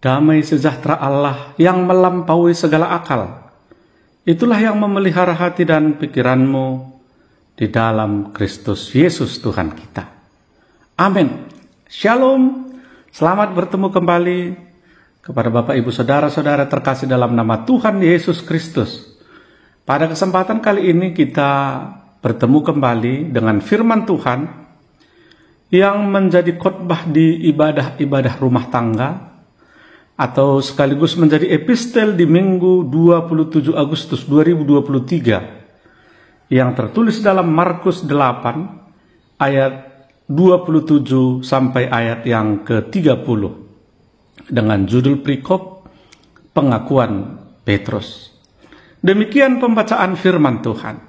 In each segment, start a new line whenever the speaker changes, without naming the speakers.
Damai sejahtera Allah yang melampaui segala akal, itulah yang memelihara hati dan pikiranmu di dalam Kristus Yesus Tuhan kita. Amin. Shalom. Selamat bertemu kembali kepada Bapak Ibu Saudara-saudara terkasih dalam nama Tuhan Yesus Kristus. Pada kesempatan kali ini kita bertemu kembali dengan firman Tuhan yang menjadi khotbah di ibadah-ibadah rumah tangga, atau sekaligus menjadi epistel di Minggu 27 Agustus 2023 yang tertulis dalam Markus 8 ayat 27 sampai ayat yang ke-30 dengan judul perikop pengakuan Petrus. Demikian pembacaan firman Tuhan.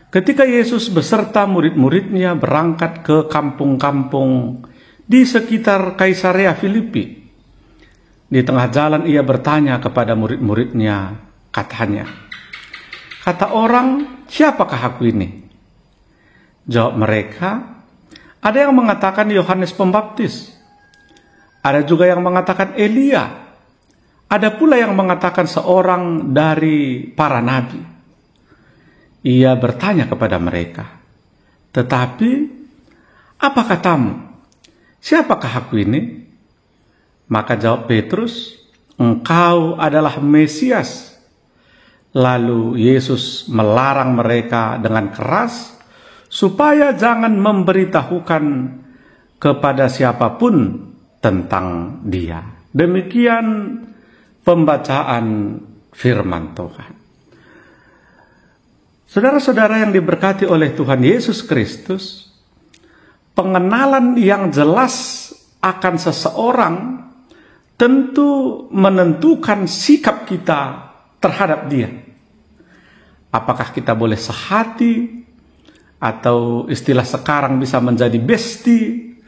Ketika Yesus beserta murid-muridnya berangkat ke kampung-kampung di sekitar Kaisarea Filipi, di tengah jalan ia bertanya kepada murid-muridnya, katanya, "Kata orang, siapakah aku ini?" Jawab mereka, "Ada yang mengatakan Yohanes Pembaptis, ada juga yang mengatakan Elia, ada pula yang mengatakan seorang dari para nabi." Ia bertanya kepada mereka, "Tetapi apa katamu? Siapakah aku ini?" Maka jawab Petrus, "Engkau adalah Mesias." Lalu Yesus melarang mereka dengan keras supaya jangan memberitahukan kepada siapapun tentang Dia. Demikian pembacaan firman Tuhan. Saudara-saudara yang diberkati oleh Tuhan Yesus Kristus, pengenalan yang jelas akan seseorang tentu menentukan sikap kita terhadap dia. Apakah kita boleh sehati, atau istilah sekarang bisa menjadi bestie,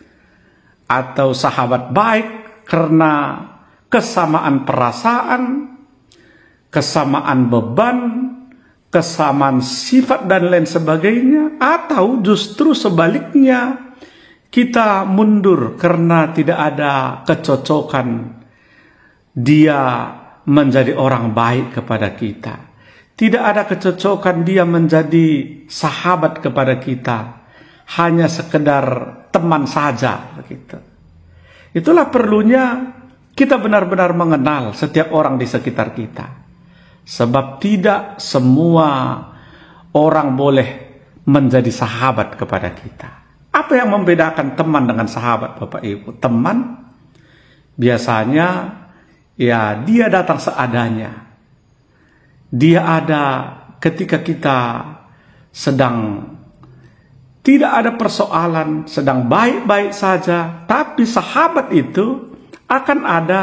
atau sahabat baik karena kesamaan perasaan, kesamaan beban, kesamaan sifat dan lain sebagainya, atau justru sebaliknya kita mundur karena tidak ada kecocokan dia menjadi orang baik kepada kita. Tidak ada kecocokan dia menjadi sahabat kepada kita. Hanya sekedar teman saja begitu. Itulah perlunya kita benar-benar mengenal setiap orang di sekitar kita. Sebab tidak semua orang boleh menjadi sahabat kepada kita. Apa yang membedakan teman dengan sahabat, Bapak Ibu? Teman biasanya ya dia datang seadanya. Dia ada ketika kita sedang tidak ada persoalan, sedang baik-baik saja. Tapi sahabat itu akan ada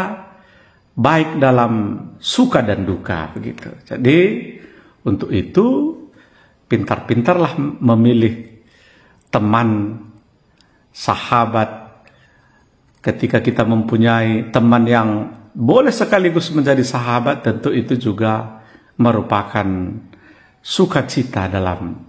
baik dalam suka dan duka begitu. Jadi untuk itu pintar-pintarlah memilih teman, sahabat. Ketika kita mempunyai teman yang boleh sekaligus menjadi sahabat, tentu itu juga merupakan sukacita dalam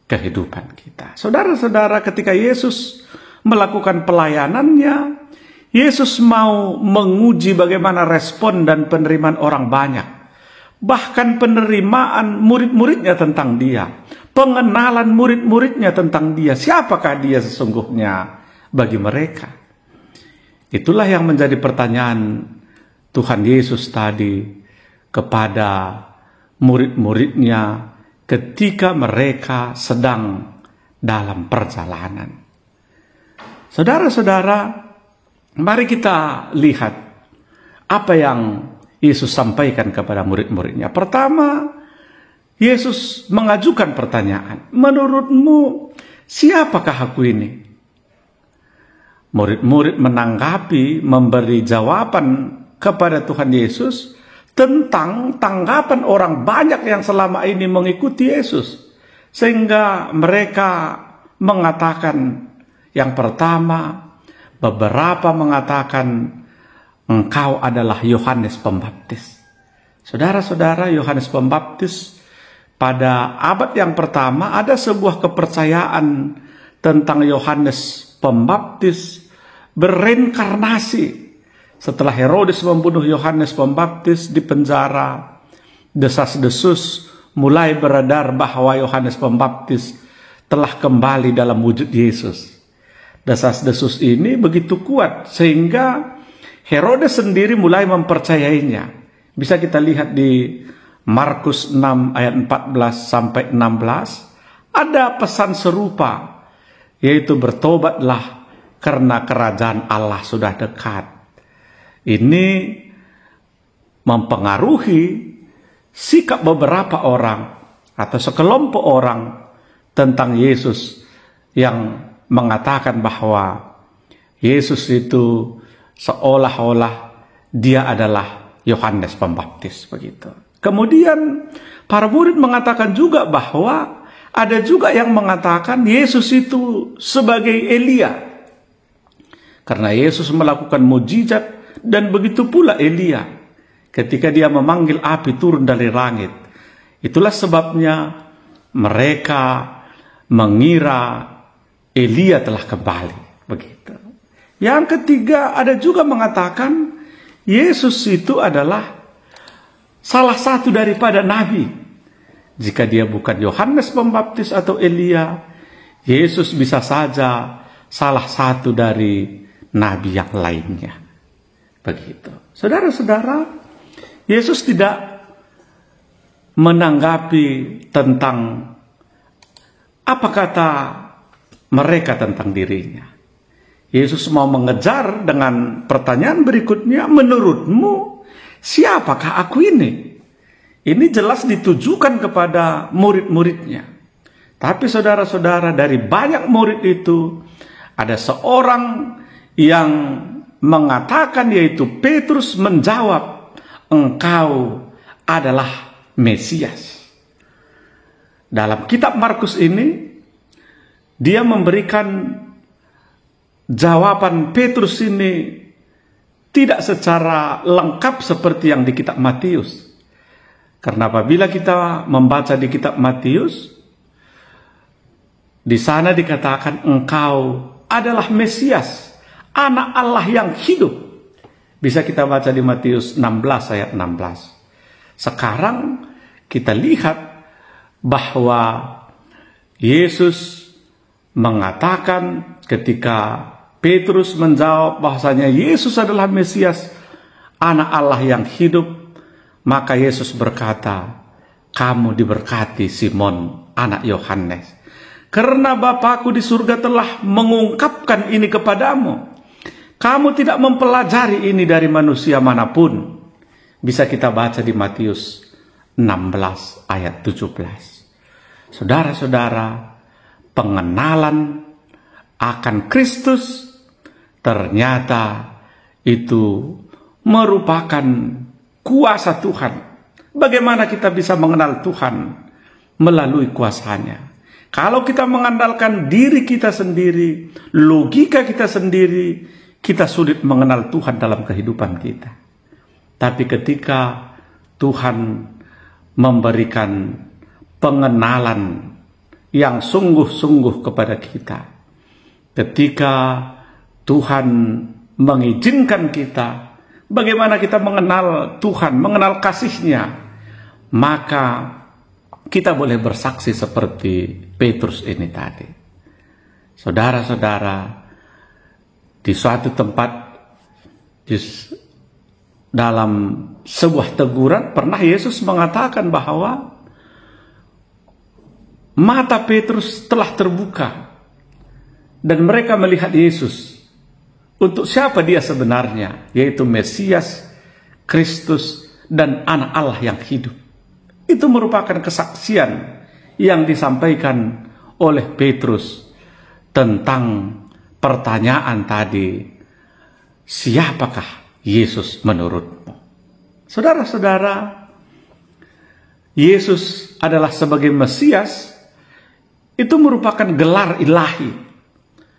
kehidupan kita. Saudara-saudara, ketika Yesus melakukan pelayanannya, Yesus mau menguji bagaimana respon dan penerimaan orang banyak. Bahkan penerimaan murid-muridnya tentang dia. Pengenalan murid-muridnya tentang dia. Siapakah dia sesungguhnya bagi mereka? Itulah yang menjadi pertanyaan Tuhan Yesus tadi kepada murid-muridnya ketika mereka sedang dalam perjalanan. Saudara-saudara, mari kita lihat apa yang Yesus sampaikan kepada murid-muridnya. Pertama, Yesus mengajukan pertanyaan, "Menurutmu siapakah aku ini?" Murid-murid menanggapi, memberi jawaban kepada Tuhan Yesus tentang tanggapan orang banyak yang selama ini mengikuti Yesus. Sehingga mereka mengatakan, yang pertama, beberapa mengatakan, "Engkau adalah Yohanes Pembaptis." Saudara-saudara, Yohanes Pembaptis pada abad yang pertama ada sebuah kepercayaan tentang Yohanes Pembaptis bereinkarnasi setelah Herodes membunuh Yohanes Pembaptis di penjara, desas-desus mulai beredar bahwa Yohanes Pembaptis telah kembali dalam wujud Yesus. Desas-desus ini begitu kuat sehingga Herodes sendiri mulai mempercayainya. Bisa kita lihat di Markus 6 ayat 14 sampai 16. Ada pesan serupa, yaitu bertobatlah karena kerajaan Allah sudah dekat. Ini mempengaruhi sikap beberapa orang atau sekelompok orang tentang Yesus yang mengatakan bahwa Yesus itu seolah-olah dia adalah Yohanes Pembaptis begitu. Kemudian para murid mengatakan juga bahwa ada juga yang mengatakan Yesus itu sebagai Elia. Karena Yesus melakukan mujizat dan begitu pula Elia ketika dia memanggil api turun dari langit. Itulah sebabnya mereka mengira Elia telah kembali begitu. Yang ketiga, ada juga mengatakan Yesus itu adalah salah satu daripada nabi. Jika dia bukan Yohanes Pembaptis atau Elia, Yesus bisa saja salah satu dari nabi yang lainnya. Begitu. Saudara-saudara, Yesus tidak menanggapi tentang apa kata mereka tentang dirinya. Yesus mau mengejar dengan pertanyaan berikutnya, menurutmu siapakah aku ini? Ini jelas ditujukan kepada murid-muridnya. Tapi saudara-saudara, dari banyak murid itu ada seorang yang mengatakan, yaitu Petrus menjawab, engkau adalah Mesias. Dalam kitab Markus ini, dia memberikan jawaban Petrus ini tidak secara lengkap seperti yang di kitab Matius. Karena apabila kita membaca di kitab Matius, di sana dikatakan engkau adalah Mesias, anak Allah yang hidup. Bisa kita baca di Matius 16 ayat 16. Sekarang kita lihat bahwa Yesus mengatakan ketika Petrus menjawab bahwasanya Yesus adalah Mesias, anak Allah yang hidup, maka Yesus berkata, kamu diberkati Simon, anak Yohanes, karena Bapakku di surga telah mengungkapkan ini kepadamu. Kamu tidak mempelajari ini dari manusia manapun. Bisa kita baca di Matius 16 ayat 17. Saudara-saudara, pengenalan akan Kristus ternyata itu merupakan kuasa Tuhan. Bagaimana kita bisa mengenal Tuhan? Melalui kuasanya. Kalau kita mengandalkan diri kita sendiri, logika kita sendiri, kita sulit mengenal Tuhan dalam kehidupan kita. Tapi ketika Tuhan memberikan pengenalan yang sungguh-sungguh kepada kita, ketika Tuhan mengizinkan kita, bagaimana kita mengenal Tuhan, mengenal kasih-Nya, maka kita boleh bersaksi seperti Petrus ini tadi. Saudara-saudara, di suatu tempat, dalam sebuah teguran, pernah Yesus mengatakan bahwa mata Petrus telah terbuka dan mereka melihat Yesus. Untuk siapa dia sebenarnya? Yaitu Mesias, Kristus, dan anak Allah yang hidup. Itu merupakan kesaksian yang disampaikan oleh Petrus tentang pertanyaan tadi, siapakah Yesus menurutmu? Saudara-saudara, Yesus adalah sebagai Mesias, itu merupakan gelar ilahi.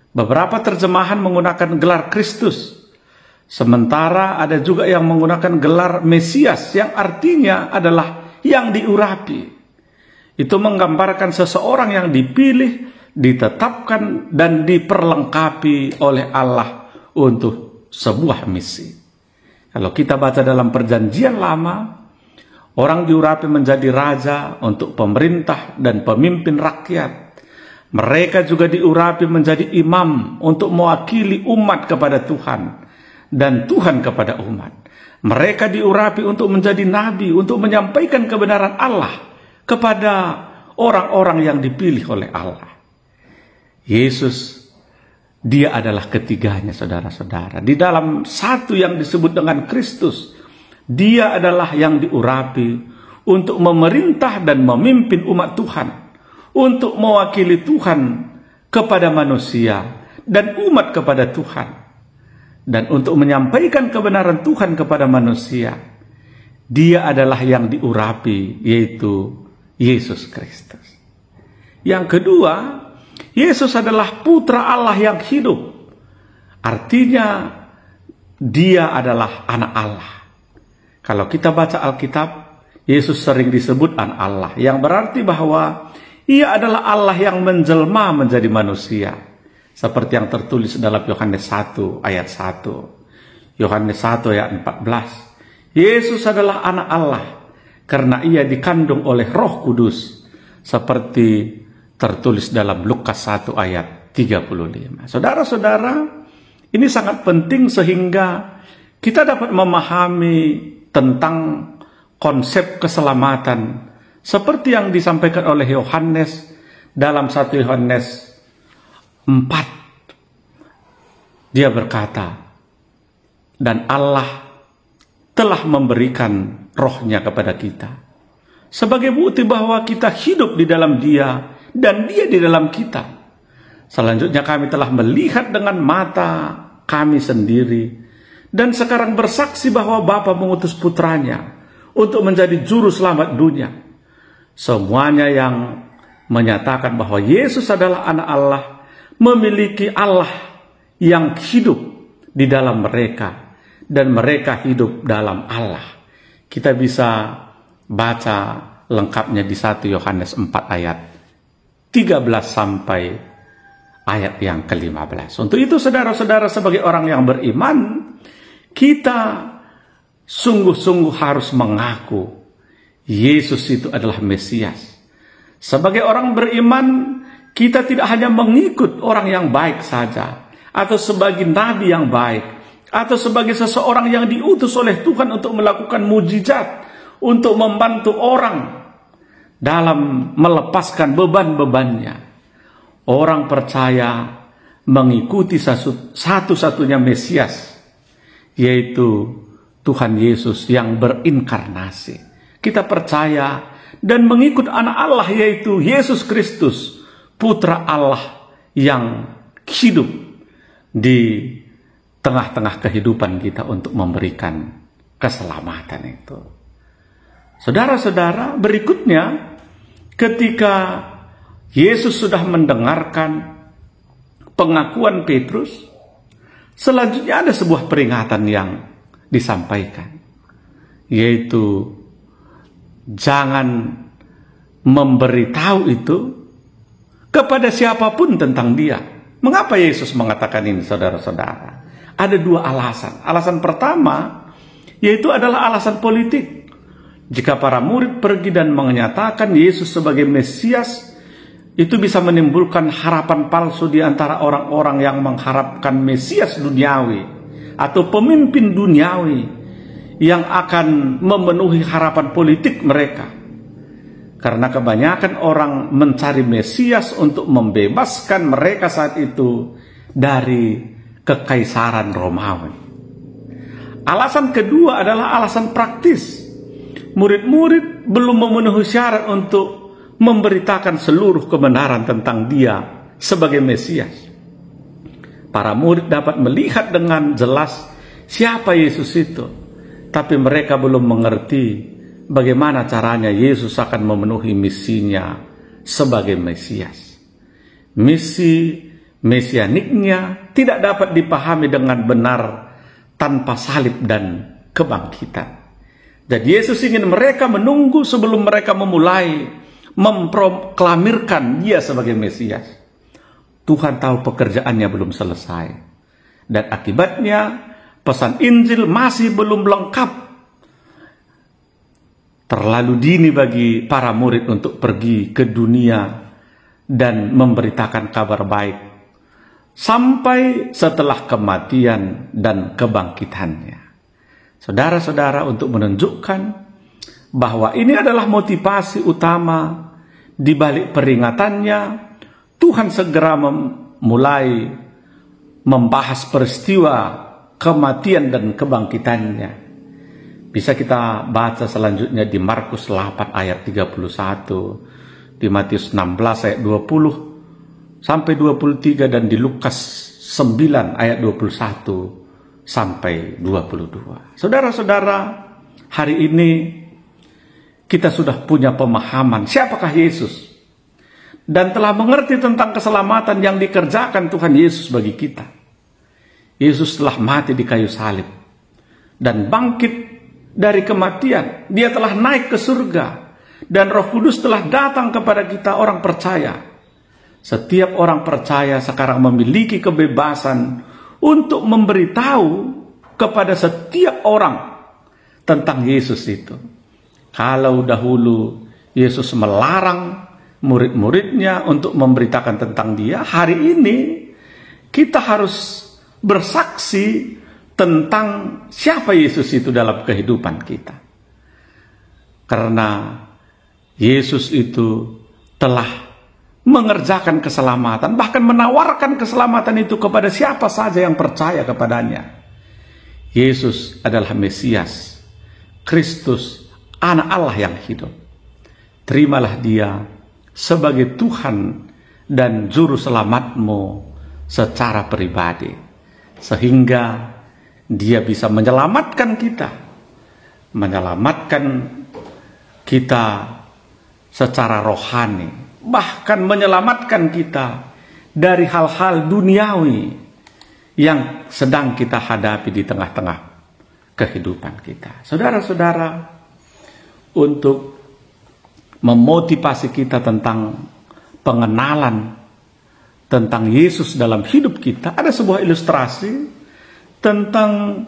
Beberapa terjemahan menggunakan gelar Kristus, sementara ada juga yang menggunakan gelar Mesias, yang artinya adalah yang diurapi. Itu menggambarkan seseorang yang dipilih, ditetapkan, dan diperlengkapi oleh Allah untuk sebuah misi. Kalau kita baca dalam Perjanjian Lama, orang diurapi menjadi raja untuk pemerintah dan pemimpin rakyat. Mereka juga diurapi menjadi imam untuk mewakili umat kepada Tuhan dan Tuhan kepada umat. Mereka diurapi untuk menjadi nabi, untuk menyampaikan kebenaran Allah kepada orang-orang yang dipilih oleh Allah. Yesus, dia adalah ketiganya, saudara-saudara. Di dalam satu yang disebut dengan Kristus, dia adalah yang diurapi untuk memerintah dan memimpin umat Tuhan, untuk mewakili Tuhan kepada manusia dan umat kepada Tuhan. Dan untuk menyampaikan kebenaran Tuhan kepada manusia, dia adalah yang diurapi, yaitu Yesus Kristus. Yang kedua, Yesus adalah putra Allah yang hidup. Artinya, dia adalah anak Allah. Kalau kita baca Alkitab, Yesus sering disebut anak Allah, yang berarti bahwa ia adalah Allah yang menjelma menjadi manusia. Seperti yang tertulis dalam Yohanes 1 ayat 1. Yohanes 1 ayat 14. Yesus adalah anak Allah karena ia dikandung oleh Roh Kudus. Seperti tertulis dalam Lukas 1 ayat 35. Saudara-saudara, ini sangat penting sehingga kita dapat memahami tentang konsep keselamatan seperti yang disampaikan oleh Yohanes dalam 1 Yohanes 4. Dia berkata, dan Allah telah memberikan rohnya kepada kita sebagai bukti bahwa kita hidup di dalam dia dan dia di dalam kita. Selanjutnya kami telah melihat dengan mata kami sendiri dan sekarang bersaksi bahwa Bapa mengutus putranya untuk menjadi juru selamat dunia. Semuanya yang menyatakan bahwa Yesus adalah anak Allah memiliki Allah yang hidup di dalam mereka dan mereka hidup dalam Allah. Kita bisa baca lengkapnya di 1 Yohanes 4 ayat 13 sampai ayat yang ke-15. Untuk itu saudara-saudara, sebagai orang yang beriman, kita sungguh-sungguh harus mengaku Yesus itu adalah Mesias. Sebagai orang beriman, kita tidak hanya mengikut orang yang baik saja, atau sebagai nabi yang baik, atau sebagai seseorang yang diutus oleh Tuhan untuk melakukan mujizat, untuk membantu orang dalam melepaskan beban-bebannya. Orang percaya mengikuti satu-satunya Mesias, yaitu Tuhan Yesus yang berinkarnasi. Kita percaya dan mengikut anak Allah, yaitu Yesus Kristus, putra Allah yang hidup di tengah-tengah kehidupan kita untuk memberikan keselamatan itu. Saudara-saudara, berikutnya ketika Yesus sudah mendengarkan pengakuan Petrus, selanjutnya ada sebuah peringatan yang disampaikan, yaitu jangan memberitahu itu kepada siapapun tentang dia. Mengapa Yesus mengatakan ini, saudara-saudara? Ada dua alasan. Alasan pertama, yaitu adalah alasan politik. Jika para murid pergi dan menyatakan Yesus sebagai Mesias, itu bisa menimbulkan harapan palsu di antara orang-orang yang mengharapkan Mesias duniawi atau pemimpin duniawi yang akan memenuhi harapan politik mereka. Karena kebanyakan orang mencari Mesias untuk membebaskan mereka saat itu dari kekaisaran Romawi. Alasan kedua adalah alasan praktis. Murid-murid belum memenuhi syarat untuk memberitakan seluruh kebenaran tentang dia sebagai Mesias. Para murid dapat melihat dengan jelas siapa Yesus itu, tapi mereka belum mengerti bagaimana caranya Yesus akan memenuhi misinya sebagai Mesias. Misi mesianiknya tidak dapat dipahami dengan benar tanpa salib dan kebangkitan. Jadi Yesus ingin mereka menunggu sebelum mereka memulai memproklamirkan dia sebagai Mesias. Tuhan tahu pekerjaannya belum selesai. Dan akibatnya pesan Injil masih belum lengkap. Terlalu dini bagi para murid untuk pergi ke dunia dan memberitakan kabar baik sampai setelah kematian dan kebangkitannya. Saudara-saudara, untuk menunjukkan bahwa ini adalah motivasi utama di balik peringatannya, Tuhan segera mulai membahas peristiwa kematian dan kebangkitannya. Bisa kita baca selanjutnya di Markus 8 ayat 31, di Matius 16 ayat 20 sampai 23, dan di Lukas 9 ayat 21 sampai 22. Saudara-saudara, hari ini kita sudah punya pemahaman siapakah Yesus, dan telah mengerti tentang keselamatan yang dikerjakan Tuhan Yesus bagi kita. Yesus telah mati di kayu salib dan bangkit dari kematian. Dia telah naik ke surga, dan Roh Kudus telah datang kepada kita orang percaya. Setiap orang percaya sekarang memiliki kebebasan untuk memberitahu kepada setiap orang tentang Yesus itu. Kalau dahulu Yesus melarang murid-muridnya untuk memberitakan tentang Dia, hari ini kita harus bersaksi tentang siapa Yesus itu dalam kehidupan kita. Karena Yesus itu telah mengerjakan keselamatan, bahkan menawarkan keselamatan itu kepada siapa saja yang percaya kepadanya. Yesus adalah Mesias, Kristus, Anak Allah yang hidup. Terimalah Dia sebagai Tuhan dan Juru Selamatmu secara pribadi, sehingga Dia bisa menyelamatkan kita secara rohani, bahkan menyelamatkan kita dari hal-hal duniawi yang sedang kita hadapi di tengah-tengah kehidupan kita. Saudara-saudara, untuk memotivasi kita tentang pengenalan tentang Yesus dalam hidup kita, ada sebuah ilustrasi tentang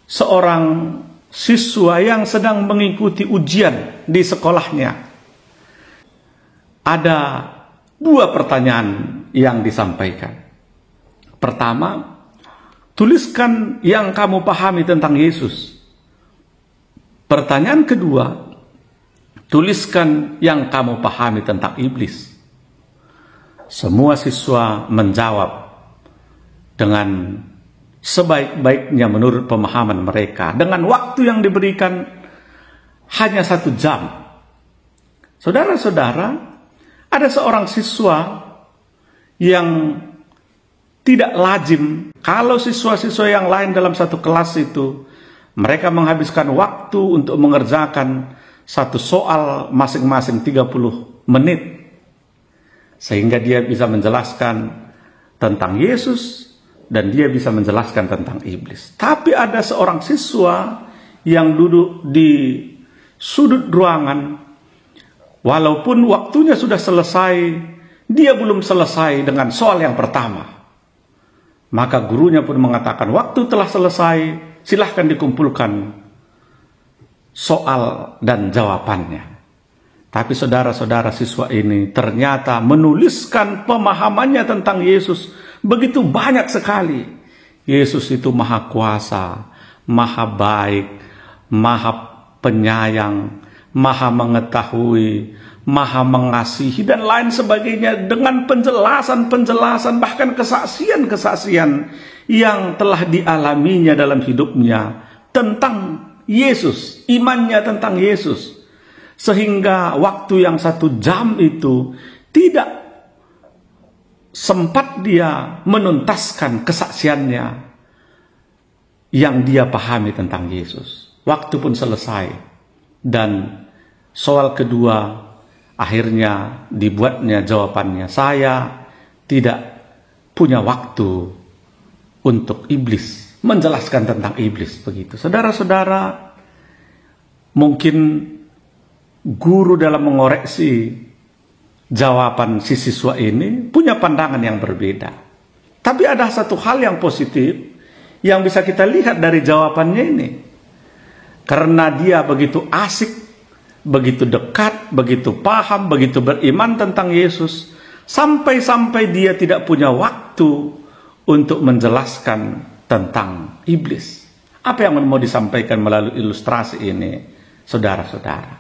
seorang siswa yang sedang mengikuti ujian di sekolahnya. Ada dua pertanyaan yang disampaikan. Pertama, tuliskan yang kamu pahami tentang Yesus. Pertanyaan kedua, tuliskan yang kamu pahami tentang iblis. Semua siswa menjawab dengan sebaik-baiknya menurut pemahaman mereka, dengan waktu yang diberikan hanya 1 jam. Saudara-saudara, ada seorang siswa yang tidak lazim kalau siswa-siswa yang lain dalam satu kelas itu mereka menghabiskan waktu untuk mengerjakan satu soal masing-masing 30 menit, sehingga dia bisa menjelaskan tentang Yesus dan dia bisa menjelaskan tentang iblis. Tapi ada seorang siswa yang duduk di sudut ruangan, walaupun waktunya sudah selesai, dia belum selesai dengan soal yang pertama. Maka gurunya pun mengatakan, waktu telah selesai, silahkan dikumpulkan soal dan jawabannya. Tapi saudara-saudara, siswa ini ternyata menuliskan pemahamannya tentang Yesus begitu banyak sekali. Yesus itu maha kuasa, maha baik, maha penyayang, maha mengetahui, maha mengasihi, dan lain sebagainya, dengan penjelasan-penjelasan, bahkan kesaksian-kesaksian yang telah dialaminya dalam hidupnya tentang Yesus, imannya tentang Yesus. Sehingga waktu yang 1 jam itu tidak sempat dia menuntaskan kesaksiannya yang dia pahami tentang Yesus. Waktu pun selesai, dan soal kedua akhirnya dibuatnya jawabannya, saya tidak punya waktu untuk iblis, menjelaskan tentang iblis, begitu. Saudara-saudara, mungkin guru dalam mengoreksi jawaban si siswa ini punya pandangan yang berbeda. Tapi ada satu hal yang positif yang bisa kita lihat dari jawabannya ini. Karena dia begitu asik, begitu dekat, begitu paham, begitu beriman tentang Yesus, sampai-sampai dia tidak punya waktu untuk menjelaskan tentang iblis. Apa yang mau disampaikan melalui ilustrasi ini, saudara-saudara?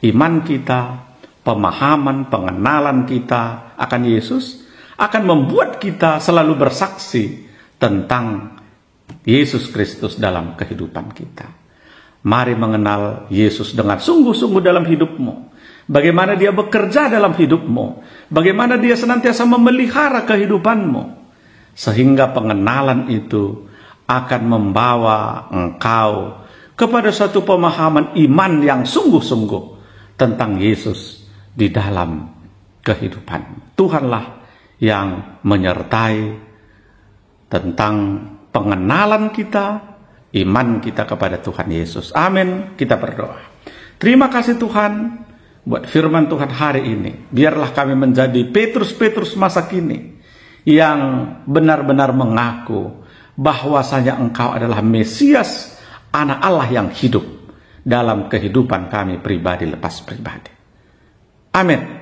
Iman kita, pemahaman, pengenalan kita akan Yesus akan membuat kita selalu bersaksi tentang Yesus Kristus dalam kehidupan kita. Mari mengenal Yesus dengan sungguh-sungguh dalam hidupmu. Bagaimana dia bekerja dalam hidupmu. Bagaimana dia senantiasa memelihara kehidupanmu. Sehingga pengenalan itu akan membawa engkau kepada satu pemahaman iman yang sungguh-sungguh tentang Yesus di dalam kehidupan. Tuhanlah yang menyertai tentang pengenalan kita, iman kita kepada Tuhan Yesus. Amin. Kita berdoa. Terima kasih Tuhan buat firman Tuhan hari ini. Biarlah kami menjadi Petrus-Petrus masa kini yang benar-benar mengaku bahwasanya Engkau adalah Mesias, Anak Allah yang hidup dalam kehidupan kami pribadi lepas pribadi. Amin.